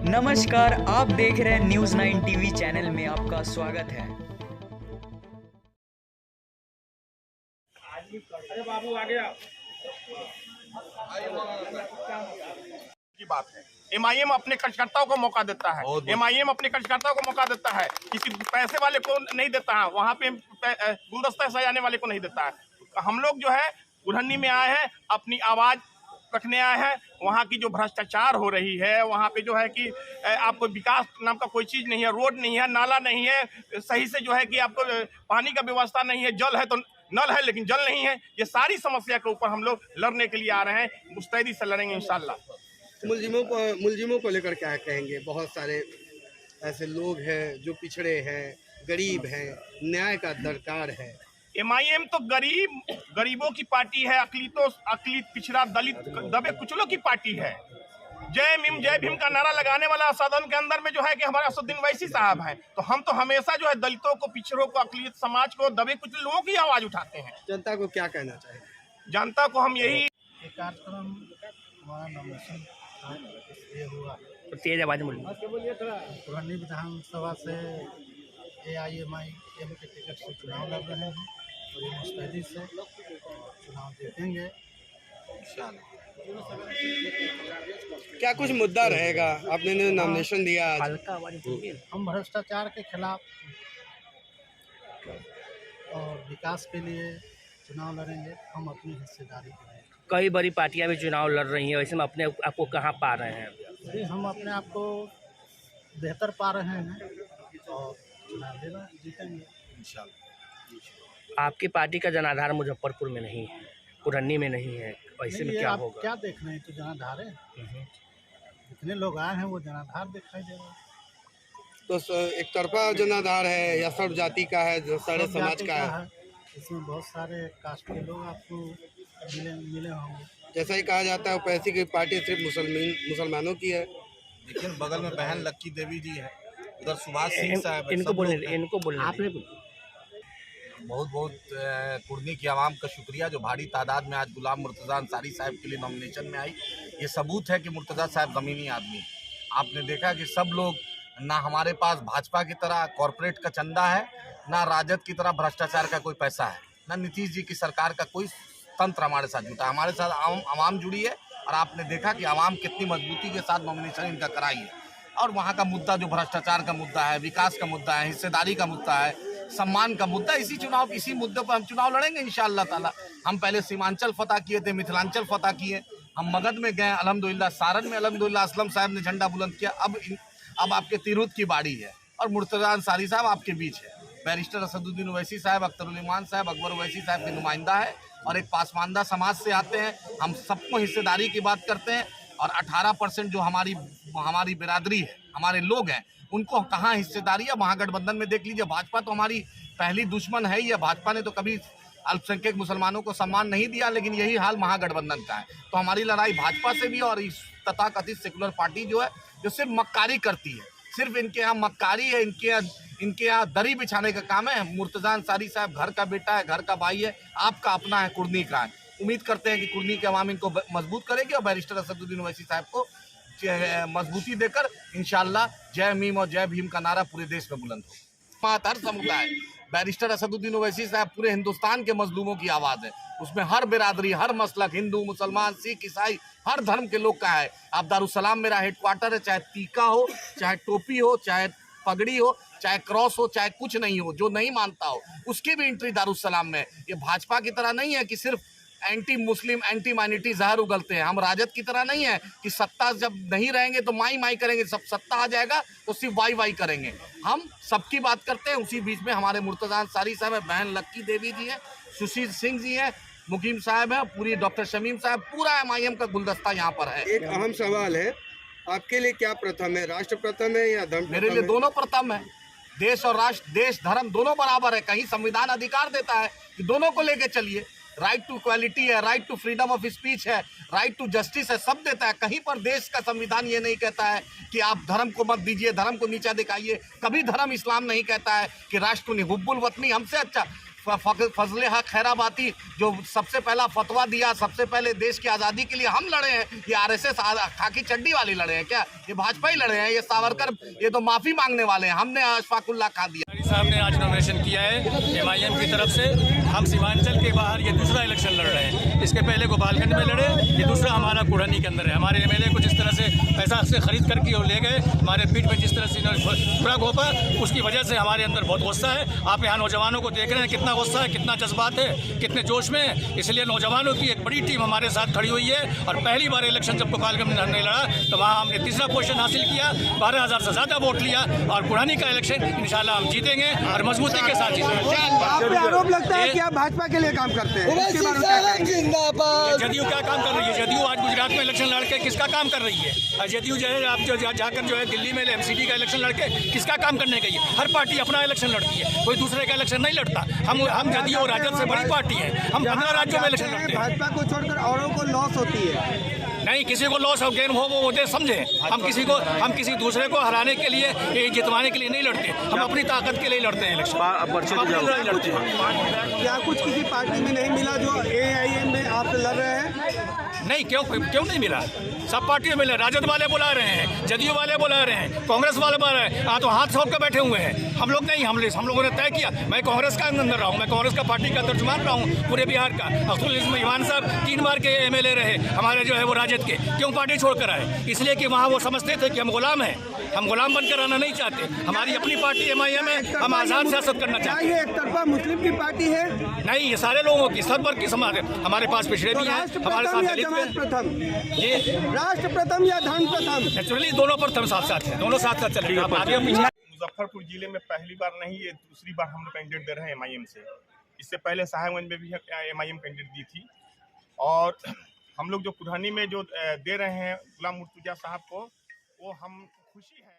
नमस्कार, आप देख रहे हैं न्यूज़ 9 टीवी चैनल में आपका स्वागत है। अरे बाबू आ गया की बात है। एमआईएम अपने कार्यकर्ताओं को मौका देता है, एमआईएम अपने कार्यकर्ताओं को मौका देता है, किसी पैसे वाले को नहीं देता है, वहाँ पे गुलदस्ता सजाने वाले को नहीं देता है। हम लोग जो है बुढ़न्नी में आए हैं, अपनी आवाज रखने आए हैं। वहाँ की जो भ्रष्टाचार हो रही है, वहाँ पे जो है कि आपको विकास नाम का कोई चीज नहीं है, रोड नहीं है, नाला नहीं है, सही से जो है कि आपको पानी का व्यवस्था नहीं है, जल है तो नल है लेकिन जल नहीं है। ये सारी समस्या के ऊपर हम लोग लड़ने के लिए आ रहे हैं, मुस्तैदी से लड़ेंगे इंशाल्लाह। मुलजिमों को लेकर क्या कहेंगे? बहुत सारे ऐसे लोग हैं जो पिछड़े हैं, गरीब हैं, न्याय का दरकार है। एमआईएम तो गरीबों की पार्टी है, अकलित पिछड़ा दलित दबे कुचलों की पार्टी है। जय भीम का नारा लगाने वाला सदन के अंदर में जो है कि हमारे असदुद्दीन ओवैसी साहब हैं। तो हम तो हमेशा जो है दलितों को, पिछड़ों को, अकलित समाज को, दबे कुचले लोगों की आवाज उठाते हैं। जनता को क्या कहना चाहिए? जनता को हम यही कार्यक्रम हमारा नॉमिनेशन ये हुआ तेज आवाज में पुरानी विधानसभा से AIMIM के टिकट से चुनाव लड़ रहे हैं और ये मुस्तैदी से चुनाव जीतेंगे। क्या कुछ मुद्दा रहेगा? आपने नॉमिनेशन दिया आज। हम भ्रष्टाचार के खिलाफ और विकास के लिए चुनाव लड़ेंगे। हम अपनी हिस्सेदारी करेंगे। कई बड़ी पार्टियां भी चुनाव लड़ रही हैं, वैसे में अपने आपको कहाँ पा रहे हैं? अभी हम अपने आप को बेहतर पा रहे हैं और चुनाव देना जीतेंगे इंशाल्लाह। आपकी पार्टी का जनाधार मुजफ्फरपुर में नहीं है, पुरन्नी में नहीं है, वैसे में क्या होगा? क्या देख रहे हैं? तो जनाधार है, जितने लोग आए हैं वो जनाधार दिखाई दे रहा है। तो एक तरफा जनाधार है या सर्व जाति का है, जो सारे समाज का है? इसमें बहुत सारे कास्ट के लोग आपको मिले होंगे। जैसा ही कहा जाता है ओवैसी की पार्टी सिर्फ मुसलमानों की है, लेकिन बगल में बहन लक्की देवी जी है, उधर सुभाष सिंह साहब, इनको बोलने आपने बहुत कुर्नी की आवाम का शुक्रिया जो भारी तादाद में आज गुलाम मुर्तज़ा अंसारी साहब के लिए नॉमिनेशन में आई। ये सबूत है कि मुर्तज़ा साहब ज़मीनी आदमी। आपने देखा कि सब लोग, ना हमारे पास भाजपा की तरह कॉरपोरेट का चंदा है, ना राजद की तरह भ्रष्टाचार का कोई पैसा है, ना नीतीश जी की सरकार का कोई तंत्र हमारे साथ जुटा। हमारे साथ आवाम जुड़ी है और आपने देखा कि आवाम कितनी मजबूती के साथ नॉमिनेशन इनका कराई है। और वहाँ का मुद्दा जो भ्रष्टाचार का मुद्दा है, विकास का मुद्दा है, हिस्सेदारी का मुद्दा है, सम्मान का मुद्दा, इसी मुद्दे पर हम चुनाव लड़ेंगे इंशाअल्लाह ताला। हम पहले सीमांचल फतह किए थे, मिथिलांचल फतह किए, हम मगध में गए अल्हम्दुलिल्लाह, सारण में अल्हम्दुलिल्लाह असलम साहब ने झंडा बुलंद किया। अब आपके तिरहुत की बारी है और मुर्तज़ा अंसारी साहब आपके बीच है। बैरिस्टर असदुद्दीन ओवैसी साहब, अख्तरुल ईमान साहब, अकबर ओवैसी साहब के नुमाइंदा है और एक पासमानदा समाज से आते हैं। हम सबको हिस्सेदारी की बात करते हैं और 18% जो हमारी बिरादरी है, हमारे लोग हैं, उनको कहाँ हिस्सेदारी है? महागठबंधन में देख लीजिए। भाजपा तो हमारी पहली दुश्मन है ही है। भाजपा ने तो कभी अल्पसंख्यक मुसलमानों को सम्मान नहीं दिया, लेकिन यही हाल महागठबंधन का है। तो हमारी लड़ाई भाजपा से भी और इस तथाकथित सेकुलर पार्टी जो है, जो सिर्फ मक्कारी करती है, सिर्फ इनके यहाँ मक्कारी है, इनके यहाँ दरी बिछाने का काम है। मुर्तज़ा अंसारी साहब घर का बेटा है, घर का भाई है, आपका अपना है, कुर्नी का है। उम्मीद करते हैं कि कुर्नी के अवाम इनको मजबूत करेगी और बैरिस्टर असदुद्दीन ओवैसी साहब को मजबूती देकर इंशाअल्लाह जय मीम और जय भीम का नारा पूरे देश में बुलंद हो। हर समुदाय, बैरिस्टर असदुद्दीन ओवैसी साहब पूरे हिंदुस्तान के मजलूमों की आवाज़ है। उसमें हर बिरादरी, हर मसलक, हिंदू, मुसलमान, सिख, ईसाई, हर धर्म के लोग का है। आप दारुसलाम मेरा हेडक्वार्टर है, चाहे टीका हो, चाहे टोपी हो, चाहे पगड़ी हो, चाहे क्रॉस हो, चाहे कुछ नहीं हो, जो नहीं मानता हो उसकी भी एंट्री दारुसलाम में। ये भाजपा की तरह नहीं है कि सिर्फ एंटी मुस्लिम, एंटी माइनॉरिटी जहर उगलते हैं। हम राजद की तरह नहीं है कि सत्ता जब नहीं रहेंगे तो माई करेंगे, सब सत्ता आ जाएगा तो सिर्फ वाई करेंगे। हम सबकी बात करते हैं। उसी बीच में हमारे मुर्तज़ा अंसारी साहब है, बहन लक्की देवी जी है, सुशील सिंह जी है, मुकीम साहब है, पूरी डॉक्टर शमीम साहब, पूरा MIM का गुलदस्ता यहाँ पर है। एक अहम सवाल है, आपके लिए क्या प्रथम है? राष्ट्र प्रथम है या धर्म? मेरे लिए दोनों प्रथम है। देश और राष्ट्र, देश धर्म दोनों बराबर है। कहीं संविधान अधिकार देता है कि दोनों को लेके चलिए। राइट टू इक्वालिटी है, right to freedom of speech है, राइट टू जस्टिस है, सब देता है। कहीं पर देश का संविधान ये नहीं कहता है कि आप धर्म को मत दीजिए, धर्म को नीचा दिखाइए। कभी धर्म इस्लाम नहीं कहता है कि राष्ट्र को नहीं। हुब्बुल वतनी हमसे अच्छा फजले हक खैराबाती जो सबसे पहला फतवा दिया, सबसे पहले देश की आज़ादी के लिए हम लड़े हैं। ये आरएसएस खाकी चड्डी वाले लड़े हैं क्या? ये भाजपा ही लड़े हैं? ये सावरकर ये तो माफ़ी मांगने वाले हैं। हमने अशफाकुल्ला खा दिया। साहब ने आज नॉमिनेशन किया है MIM की तरफ से। हम सीमांचल के बाहर ये दूसरा इलेक्शन लड़ रहे हैं। इसके पहले गोपालगंज में लड़े, ये दूसरा हमारा कुढ़नी के अंदर है। हमारे MLA को जिस तरह से पैसा से खरीद करके और ले गए, हमारे पीठ में जिस तरह से पूरा घोपा, उसकी वजह से हमारे अंदर बहुत गुस्सा है। आप यहाँ नौजवानों को देख रहे हैं, कितना गुस्सा है, कितना जज्बात है, कितने जोश में है। इसलिए नौजवानों की एक बड़ी टीम हमारे साथ खड़ी हुई है। और पहली बार इलेक्शन जब गोपालगंज में हमने लड़ा तो वहाँ हमने तीसरा पोजीशन हासिल किया, 12,000 से ज़्यादा वोट लिया। और कुढ़नी का इलेक्शन इंशाल्लाह हम जीतेंगे और मजबूती के साथ जीतेंगे। आप पे आरोप लगता है कि आप भाजपा के लिए काम करते हैं, इसके बारे में क्या कहेंगे? जदयू क्या काम कर रही है? जदयू आज गुजरात में इलेक्शन लड़के किसका काम कर रही है? जदयू जो है आप जो जाकर जो है दिल्ली में MCD का इलेक्शन लड़के किसका काम करने गई है? हर पार्टी अपना इलेक्शन लड़ती है, कोई दूसरे का इलेक्शन नहीं लड़ता। हम जदयू और राजद से बड़ी पार्टी है, हम 15 राज्यों में इलेक्शन लड़ते हैं। भाजपा को छोड़कर औरों को लॉस होती है। नहीं, किसी को लॉस और गेन हो वो दे समझे। हम किसी दूसरे को हराने के लिए, जितवाने के लिए नहीं लड़ते। हम अपनी ताकत के लिए लड़ते हैं इलेक्शन, लड़ते हैं। क्या कुछ किसी पार्टी में नहीं मिला जो AIM में आप लड़ रहे हैं? नहीं, क्यों नहीं मिला? सब पार्टियों में मिले। राजद वाले बुला रहे हैं, जदयू वाले बुला रहे हैं, कांग्रेस वाले बुला रहे हैं। तो हाथ छोड़ कर बैठे हुए हैं। हम लोग नहीं, हम लोगों ने तय किया। मैं कांग्रेस का अंदर रहा हूँ, मैं कांग्रेस का पार्टी का तर्जुमान रहा हूँ पूरे बिहार का। अब्दुल ईमान साहब 3 बार के MLA रहे हमारे जो है वो राजद के। क्यों पार्टी छोड़कर आए? इसलिए कि वहाँ वो समझते थे कि हम गुलाम हैं, हम गुलाम बनकर आना नहीं चाहते। हमारी अपनी पार्टी MIM है, हम आज़ाद सियासत करना चाहते हैं। ये एक तरफा मुस्लिम की पार्टी है? नहीं, ये सारे लोगों की, सब वर्ग की समाज है। हमारे पास पिछड़े भी हैं, हमारे साथ दलित भी हैं। प्रथम, ये राष्ट्र प्रथम या धन प्रथम? नेचुरली दोनों प्रथम साथ हैं, दोनों साथ चलेंगे। आप आगे पीछे मुजफ्फरपुर जिले में पहली बार नहीं, ये दूसरी बार हम लोग कैंडिडेट दे रहे हैं MIM से। इससे पहले साहेबगंज में भी MIM कैंडिडेट दी थी। और हम लोग जो कुढ़नी में जो दे रहे हैं गुलाम मुर्तजा साहब को, वो हम खुशी है।